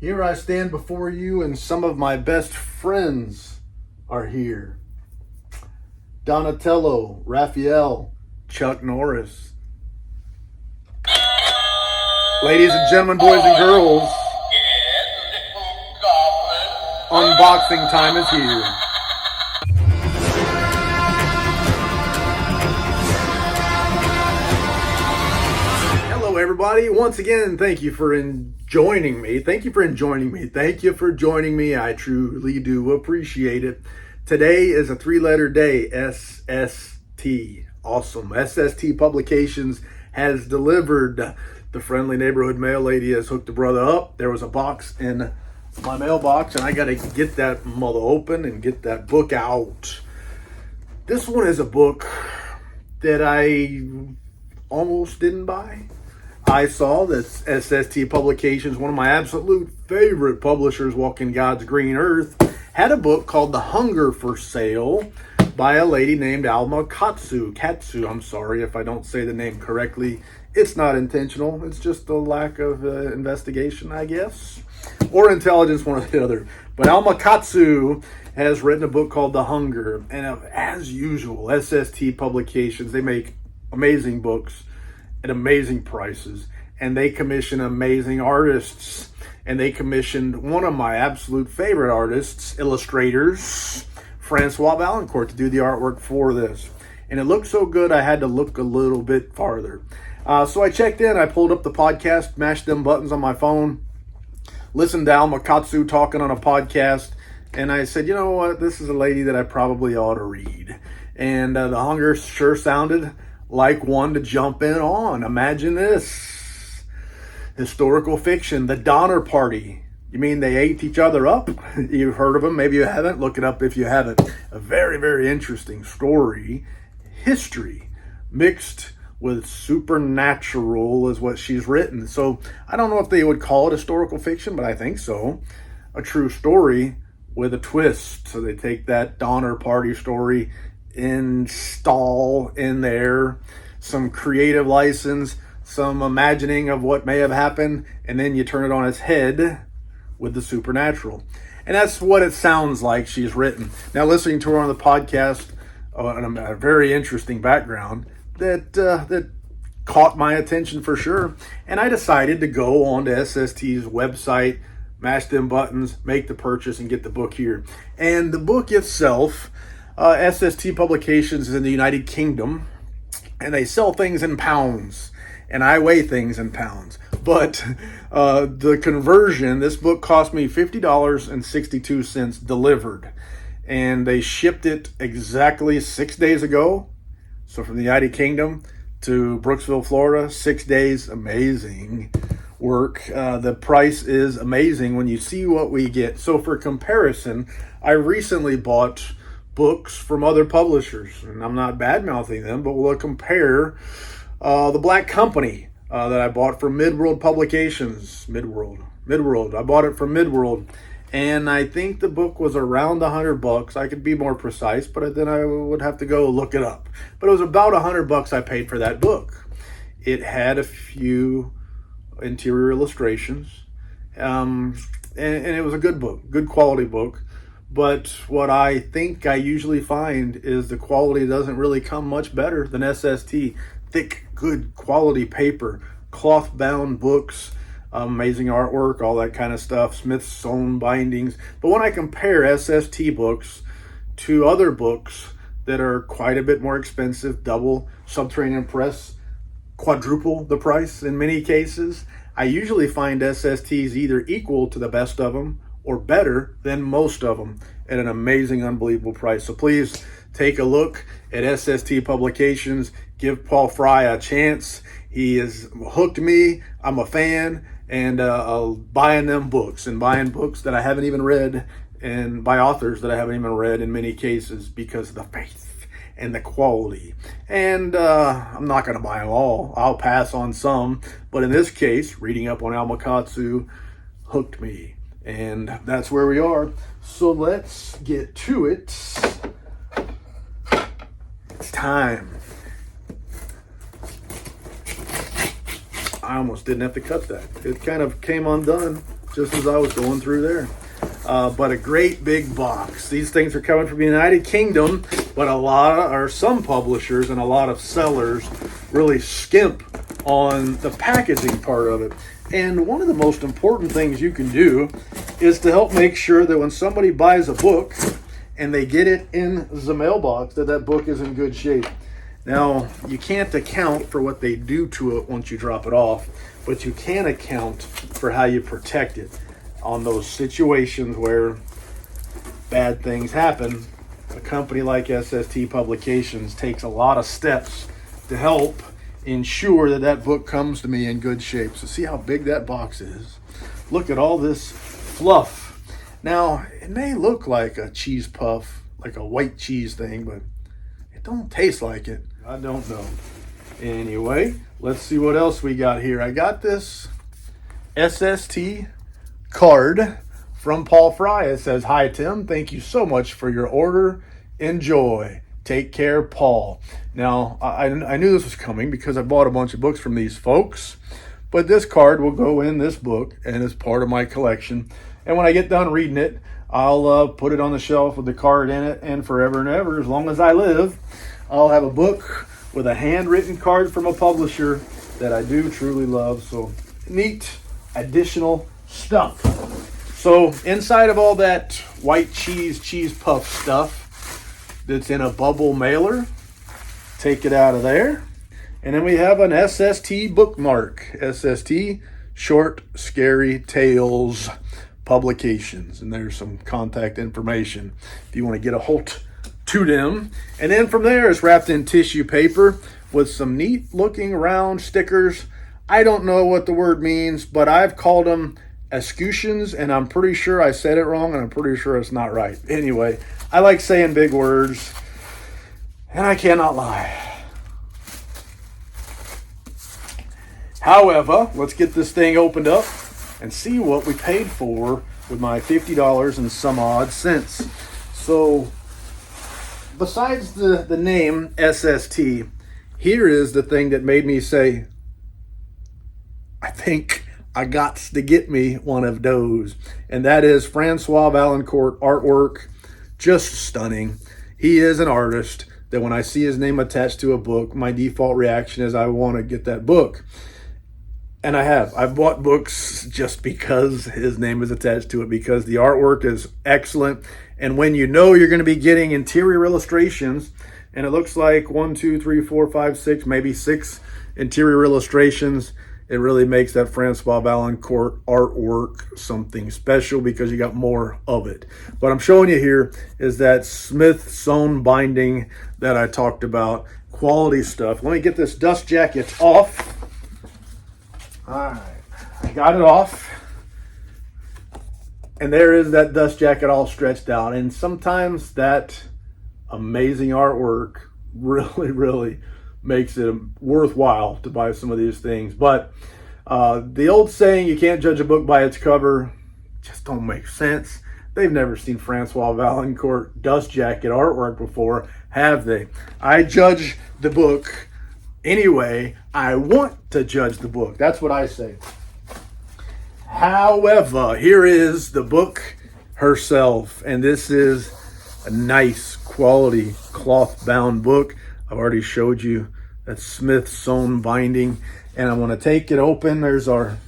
Here I stand before you, and some of my best friends are here. Donatello, Raphael, Chuck Norris. Ladies and gentlemen, boys and girls, unboxing time is here. Hello, everybody. Once again, thank you for joining me. Thank you for joining me. I truly do appreciate it. Today is a three-letter day, SST. Awesome. SST Publications has delivered. The friendly neighborhood mail lady has hooked the brother up. There was a box in my mailbox, and I got to get that mother open and get that book out. This one is a book that I almost didn't buy. I saw that SST Publications, one of my absolute favorite publishers walking God's green earth, had a book called The Hunger for sale by a lady named Alma Katsu. I'm sorry if I don't say the name correctly. It's not intentional. It's just a lack of investigation, I guess. Or intelligence, one or the other. But Alma Katsu has written a book called The Hunger. And as usual, SST Publications, they make amazing books at amazing prices, and they commission amazing artists. And they commissioned one of my absolute favorite artists, illustrators, Francois Valancourt, to do the artwork for this. And it looked so good, I had to look a little bit farther. So I checked in, I pulled up the podcast, mashed them buttons on my phone, listened to Alma Katsu talking on a podcast, and I said, you know what, this is a lady that I probably ought to read. And The Hunger sure sounded like one to jump in on. Imagine this. Historical fiction, The Donner Party. You mean they ate each other up? You've heard of them, maybe you haven't. Look it up if you haven't. A very, very interesting story. History mixed with supernatural is what she's written. So I don't know if they would call it historical fiction, but I think so. A true story with a twist. So they take that Donner Party story, install in there some creative license, some imagining of what may have happened, and then you turn it on its head with the supernatural. And that's what it sounds like she's written. Now, listening to her on the podcast, a very interesting background that caught my attention for sure. And I decided to go on to SST's website, mash them buttons, make the purchase, and get the book here. And the book itself, SST Publications is in the United Kingdom, and they sell things in pounds, and I weigh things in pounds. But the conversion, this book cost me $50.62 delivered, and they shipped it exactly 6 days ago. So from the United Kingdom to Brooksville, Florida, 6 days, amazing work. The price is amazing when you see what we get. So for comparison, I recently bought books from other publishers, and I'm not bad-mouthing them, but we'll compare The Black Company that I bought from Midworld Publications. Midworld. I bought it from Midworld, and I think the book was around $100. I could be more precise, but then I would have to go look it up. But it was about $100 I paid for that book. It had a few interior illustrations, and it was a good book, good quality book. But what I think I usually find is the quality doesn't really come much better than SST. Thick, good quality paper, cloth-bound books, amazing artwork, all that kind of stuff, Smith's own bindings. But when I compare SST books to other books that are quite a bit more expensive, double, Subterranean Press, quadruple the price in many cases, I usually find SSTs either equal to the best of them or better than most of them at an amazing, unbelievable price. So please take a look at SST Publications. Give Paul Fry a chance. He has hooked me. I'm a fan, and buying them books and buying books that I haven't even read, and by authors that I haven't even read in many cases, because of the faith and the quality. And I'm not going to buy them all. I'll pass on some. But in this case, reading up on Alma Katsu hooked me. And that's where we are. So let's get to it. It's time. I almost didn't have to cut that. It kind of came undone just as I was going through there. But a great big box. These things are coming from the United Kingdom, but some publishers and a lot of sellers really skimp on the packaging part of it. And one of the most important things you can do is to help make sure that when somebody buys a book and they get it in the mailbox, that book is in good shape. Now, you can't account for what they do to it once you drop it off, but you can account for how you protect it on those situations where bad things happen. A company like SST Publications takes a lot of steps to help ensure that book comes to me in good shape. So see how big that box is. Look at all this fluff. Now, it may look like a cheese puff, like a white cheese thing, but it don't taste like it. I don't know. Anyway, let's see what else we got here. I got this SST card from Paul Fry. It says, "Hi, Tim. Thank you so much for your order. Enjoy. Take care, Paul." Now, I knew this was coming because I bought a bunch of books from these folks, but this card will go in this book and is part of my collection. And when I get done reading it, I'll put it on the shelf with the card in it, and forever and ever, as long as I live, I'll have a book with a handwritten card from a publisher that I do truly love. So neat additional stuff. So inside of all that white cheese puff stuff that's in a bubble mailer, take it out of there. And then we have an SST bookmark. SST, Short Scary Tales Publications. And there's some contact information if you want to get a hold to them. And then from there, it's wrapped in tissue paper with some neat looking round stickers. I don't know what the word means, but I've called them escutcheons, and I'm pretty sure I said it wrong, and I'm pretty sure it's not right. Anyway, I like saying big words, and I cannot lie. However, let's get this thing opened up and see what we paid for with my $50 and some odd cents. So, besides the name SST, here is the thing that made me say, I think I got to get me one of those. And that is Francois Valancourt artwork. Just stunning. He is an artist that when I see his name attached to a book, my default reaction is I want to get that book. And I have. I've bought books just because his name is attached to it, because the artwork is excellent. And when you know you're going to be getting interior illustrations, and it looks like 1, 2, 3, 4, 5, 6, maybe 6 interior illustrations, it really makes that Francois Valancourt artwork something special because you got more of it. What I'm showing you here is that Smith sewn binding that I talked about. Quality stuff. Let me get this dust jacket off. All right, I got it off. And there is that dust jacket all stretched out. And sometimes that amazing artwork really makes it worthwhile to buy some of these things. But the old saying, you can't judge a book by its cover, just don't make sense. They've never seen Francois Valancourt dust jacket artwork before, have they? I judge the book anyway I want to judge the book. That's what I say. However, here is the book herself, and this is a nice quality cloth bound book. I've already showed you that Smith sewn binding, and I'm going to take it open. There's our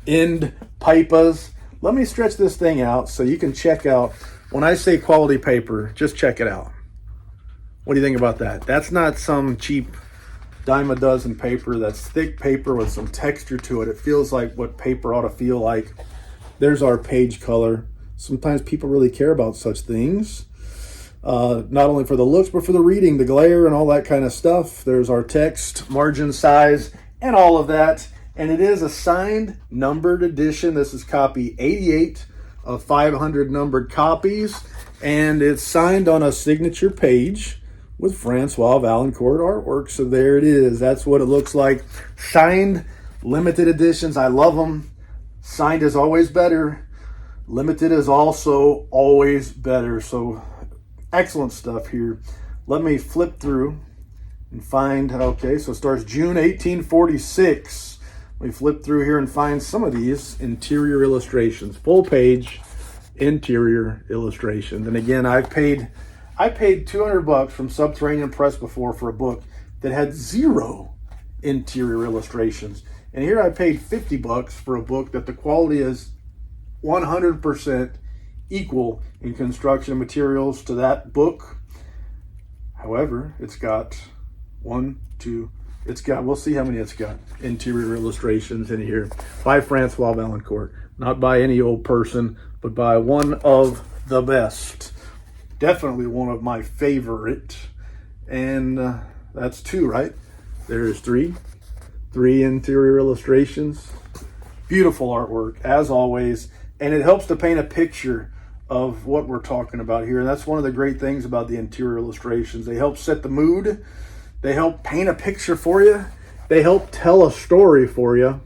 end pipas. Let me stretch this thing out so you can check out. When I say quality paper, just check it out. What do you think about that? That's not some cheap dime a dozen paper. That's thick paper with some texture to it. It feels like what paper ought to feel like. There's our page color. Sometimes people really care about such things. Not only for the looks, but for the reading, the glare, and all that kind of stuff. There's our text, margin size, and all of that. And it is a signed, numbered edition. This is copy 88 of 500 numbered copies. And it's signed on a signature page with Francois Valancourt artwork. So there it is. That's what it looks like. Signed, limited editions. I love them. Signed is always better. Limited is also always better. So excellent stuff here. Let me flip through and find, okay, so it starts June 1846. We flip through here and find some of these interior illustrations, full page interior illustrations. And again, I paid $200 from Subterranean Press before for a book that had 0 interior illustrations. And here I paid $50 for a book that the quality is 100% equal in construction materials to that book. However, it's got we'll see how many it's got interior illustrations in here by Francois Valancourt. Not by any old person, but by one of the best. Definitely one of my favorite. And that's 2, right? There's 3 interior illustrations. Beautiful artwork, as always. And it helps to paint a picture of what we're talking about here. And that's one of the great things about the interior illustrations. They help set the mood. They help paint a picture for you. They help tell a story for you.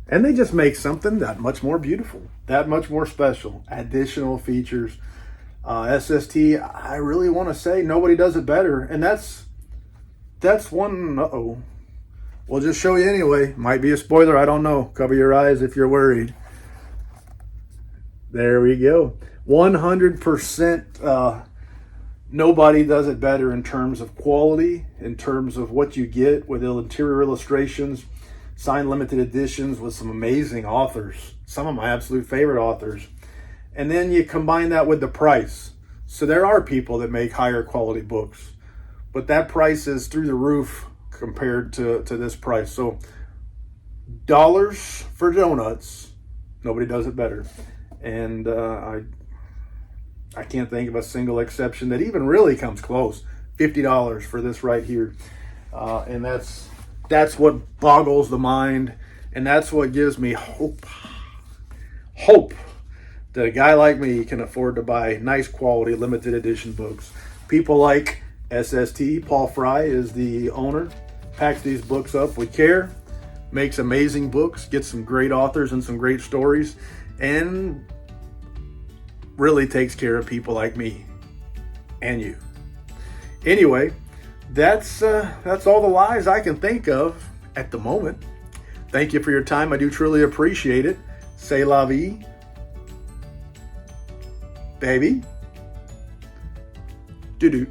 And they just make something that much more beautiful, that much more special. Additional features. SST, I really want to say nobody does it better. And that's one, we'll just show you anyway. Might be a spoiler, I don't know. Cover your eyes if you're worried. There we go. 100% nobody does it better in terms of quality, in terms of what you get with interior illustrations, signed limited editions with some amazing authors, some of my absolute favorite authors. And then you combine that with the price. So there are people that make higher quality books, but that price is through the roof compared to this price. So dollars for donuts, nobody does it better. And I can't think of a single exception that even really comes close. $50 for this right here. And that's what boggles the mind. And that's what gives me hope that a guy like me can afford to buy nice quality limited edition books. People like SST, Paul Fry is the owner, packs these books up with care, makes amazing books, gets some great authors and some great stories, and really takes care of people like me and you. Anyway, that's all the lies I can think of at the moment. Thank you for your time. I do truly appreciate it. C'est la vie, baby. Doo-doo.